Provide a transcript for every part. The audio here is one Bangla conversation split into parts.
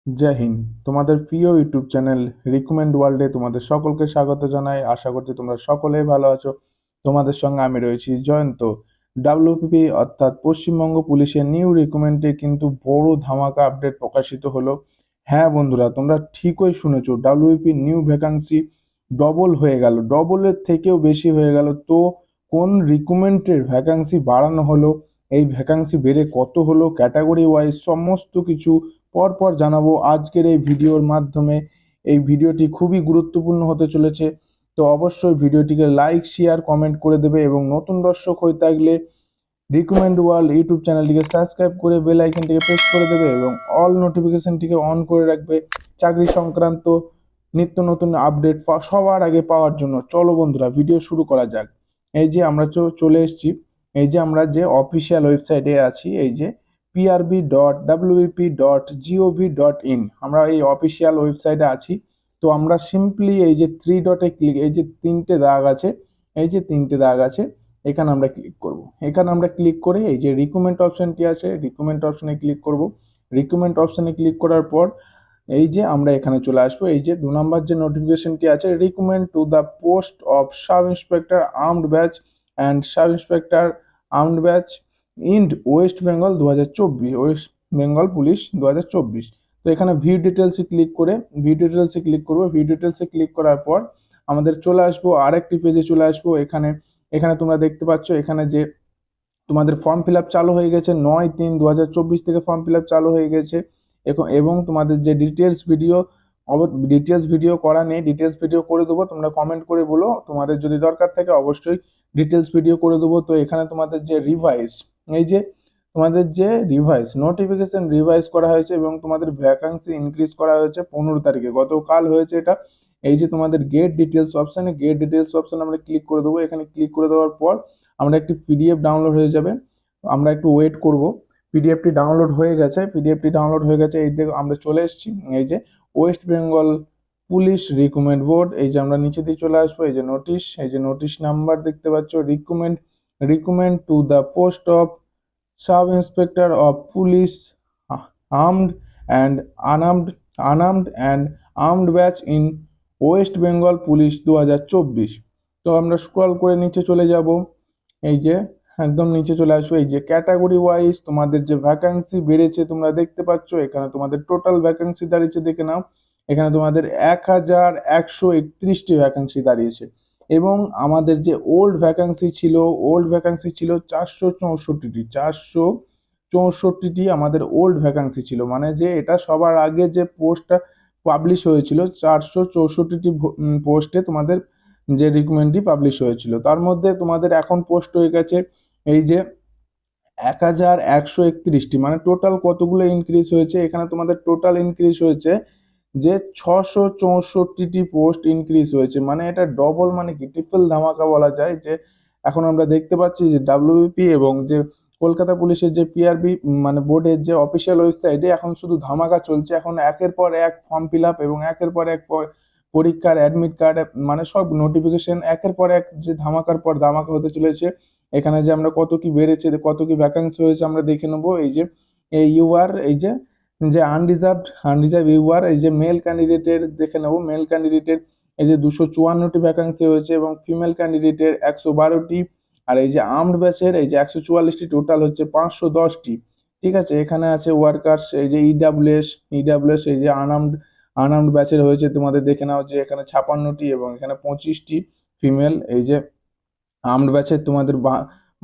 জয় হিন্দ। তোমাদের প্রিয় ইউটিউব চ্যানেল রিকমেন্ড ওয়ার্ল্ডে তোমাদের সকলকে স্বাগত জানাই। আশা করছি তোমরা সকলেই ভালো আছো। তোমাদের সঙ্গে আমি রয়েছি জয়ন্ত। ডাব্লিউপিপি অর্থাৎ পশ্চিমবঙ্গ পুলিশের নিউ রিক্রুটমেন্টে কিন্তু বড় ধামাকা আপডেট প্রকাশিত হলো। হ্যাঁ বন্ধুরা, তোমরা ঠিকই শুনেছো, ডাব্লিউপিপি নিউ ভ্যাকান্সি ডবল হয়ে গেল, ডবলের থেকেও বেশি হয়ে গেল। তো কোন রিক্রুটমেন্টের ভ্যাকান্সি বাড়ানো হলো, এই ভ্যাকান্সি বেড়ে কত হলো, ক্যাটাগরি ওয়াইজ সমস্ত কিছু পরপর জানাবো আজকের এই ভিডিওর মাধ্যমে। এই ভিডিওটি খুবই গুরুত্বপূর্ণ হতে চলেছে। তো অবশ্যই ভিডিওটিকে লাইক শেয়ার কমেন্ট করে দেবে এবং নতুন দর্শক হয়ে থাকলে রিকমেন্ড ওয়ার্ল্ড ইউটিউব চ্যানেলটিকে সাবস্ক্রাইব করে বেল আইকনটিকে প্রেস করে দেবে এবং অল নোটিফিকেশনটিকে অন করে রাখবে চাকরি সংক্রান্ত নিত্য নতুন আপডেট সবার আগে পাওয়ার জন্য। চলো বন্ধুরা, ভিডিও শুরু করা যাক। এই যে আমরা চলে এসেছি, এই যে আমরা যে অফিসিয়াল ওয়েবসাইটে আছি, এই যে prb.wp.gov.in, আমরা এই অফিসিয়াল ওয়েবসাইটে আছি। তো আমরা সিম্পলি এই যে থ্রি ডটে ক্লিক, এই যে তিনটে দাগ আছে, এই যে তিনটে দাগ আছে, এখানে আমরা ক্লিক করব। এখানে আমরা ক্লিক করে এই যে রিকমেন্ড অপশনটি আছে, রিকমেন্ড অপশনে ক্লিক করব। রিকমেন্ড অপশনে ক্লিক করার পর এই যে আমরা এখানে চলে আসবো। এই যে 2 নম্বর যে নোটিফিকেশনটি আছে, recommend to the post of sub inspector armed batch and sub inspector armed batch in West Bengal 2024, West Bengal police 2024। তো এখানে ভিউ ডিটেলসে ক্লিক করে ভিউ ডিটেলসে ক্লিক করবো। ভিউ ডিটেলসে ক্লিক করার পর আমাদের চলে আসবো আরেকটি পেজে চলে আসবো। এখানে এখানে তোমরা দেখতে পাচ্ছ এখানে যে তোমাদের ফর্ম ফিল আপ চালু হয়ে গেছে, 9/3/2024 থেকে ফর্ম ফিল আপ চালু হয়ে গেছে। এবং তোমাদের যে ডিটেলস ভিডিও করা নেই, ডিটেলস ভিডিও করে দেবো। তোমরা কমেন্ট করে বলো তোমাদের যদি দরকার থাকে, অবশ্যই ডিটেলস ভিডিও করে দেবো। তো এখানে তোমাদের যে রিভাইস, এই যে তোমাদের যে রিভাইস নোটিফিকেশন রিভাইস করা হয়েছে এবং তোমাদের ভ্যাকান্সি ইনক্রিজ করা হয়েছে 15 তারিখে, গতকাল হয়েছে এটা। এই যে তোমাদের গেট ডিটেলস অপশানে আমরা ক্লিক করে দেবো। এখানে ক্লিক করে দেওয়ার পর আমরা একটি পিডিএফ ডাউনলোড হয়ে যাবে, আমরা একটু ওয়েট করব। পিডিএফটি ডাউনলোড হয়ে গেছে, এই দিকে আমরা চলে এসেছি। এই যে West Bengal police recruitment board, এই যে আমরা নিচে দিয়ে চলে আসবো। এই যে নোটিশ নাম্বার দেখতে পাচ্ছ, recruitment to the post of sub inspector of police armed and unarmed and armed batch in West Bengal police 2024। তো আমরা স্ক্রল করে নিচে চলে যাব। এই যে একদম নিচে চলে আসবে। এই যে ক্যাটাগরি ওয়াইজ তোমাদের যে ভ্যাকান্সি বেড়েছে তোমরা দেখতে পাচ্ছ। এখানে তোমাদের টোটাল ভ্যাকান্সি দাঁড়িয়েছে, দেখে নাও। এখানে তোমাদের 1131টি ভ্যাকান্সি দাঁড়িয়েছে এবং আমাদের যে ওল্ড ভ্যাকান্সি ছিল 464টি আমাদের ওল্ড ভ্যাকান্সি ছিল। মানে যে এটা সবার আগে যে পোস্টটা পাবলিশ হয়েছিল, 464টি পোস্টে তোমাদের যে রিক্রুটমেন্টটি পাবলিশ হয়েছিল, তার মধ্যে তোমাদের এখন পোস্ট হয়ে গেছে এই যে 1131টি। মানে টোটাল কতগুলো ইনক্রিজ হয়েছে, এখানে তোমাদের টোটাল ইনক্রিজ হয়েছে যে 664টি পোস্ট ইনক্রিজ হয়েছে। মানে এটা ডবল, মানে কি ট্রিপল ধামাকা বলা যায়। যে এখন আমরা দেখতে পাচ্ছি যে ডাব্লিউপি এবং যে কলকাতা পুলিশের যে পিআরবি মানে বোর্ডের যে অফিসিয়াল ওয়েবসাইটে এখন শুধু ধামাকা চলছে। এখন একের পর এক ফর্ম ফিল আপ এবং একের পর এক পরীক্ষার অ্যাডমিট কার্ড, মানে সব নোটিফিকেশন একের পর এক যে ধামাকার পর ধামাকা হতে চলেছে। এখানে যে আমরা কত কি বেড়েছে, কত কি ভ্যাকান্সি হয়েছে আমরা দেখে নেবো। এই যে ইউআর, এই যে আনরিজার্ভ ইউআর, এই যে মেল ক্যান্ডিডেটের দেখে নেবো। মেল ক্যান্ডিডেটের এই যে 254টি ভ্যাকান্সি হয়েছে এবং ফিমেল ক্যান্ডিডেটের 112টি। আর এই যে আর্মড ব্যাচের এই যে 144টি, টোটাল হচ্ছে 510টি। ঠিক আছে, এখানে আছে ওয়ার্কার্স, এই যে ইডাব্লিউএস এই যে আনআর্মড ব্যাচের হয়েছে তোমাদের দেখে নাও যে এখানে 56টি এবং এখানে 25টি ফিমেল। এই যে আর্মড ব্যাচের তোমাদের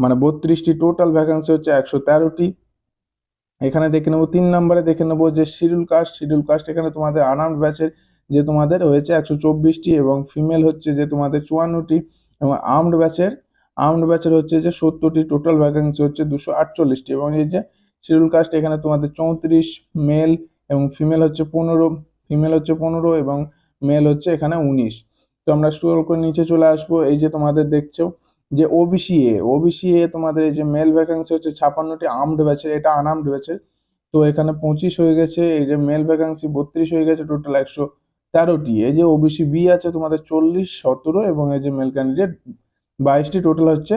মানে 32টি, টোটাল ভ্যাকান্সি হচ্ছে 113টি। এখানে দেখে নেবো 3 নম্বরে দেখে নেবো যে শিডিউল কাস্ট এখানে তোমাদের আনআর্মড ব্যাচের যে তোমাদের হয়েছে 124টি এবং ফিমেল হচ্ছে যে তোমাদের 54টি এবং আর্মড ব্যাচের হচ্ছে যে 70টি, টোটাল ভ্যাকান্সি হচ্ছে 248টি। এবং এই যে শিডিউল কাস্ট এখানে তোমাদের 34 মেল এবং ফিমেল হচ্ছে 15 এবং মেল হচ্ছে এখানে 19। তো আমরা স্ক্রল করে নিচে চলে আসবো। এই যে তোমাদের দেখছো যে ওবিসি এ তোমাদের এই যে মেল ভ্যাকান্সি হচ্ছে 56টি আর্মড ব্যাচের, এটা আনআর্মড ব্যাচের। তো এখানে 25 হয়ে গেছে। এই যে মেল ভ্যাকান্সি 32 হয়ে গেছে, টোটাল 113টি। এই যে ওবিসি বি আছে তোমাদের 40, 17 এবং এই যে মেল ক্যান্ডিডেট 22টি, টোটাল হচ্ছে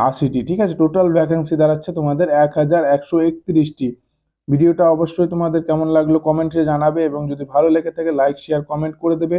80টি। ঠিক আছে, টোটাল ভ্যাকান্সি দাঁড়াচ্ছে তোমাদের 1131টি। ভিডিওটা অবশ্যই তোমাদের কেমন লাগলো কমেন্টে জানাবে, এবং যদি ভালো লেগে থাকে লাইক শেয়ার কমেন্ট করে দেবে।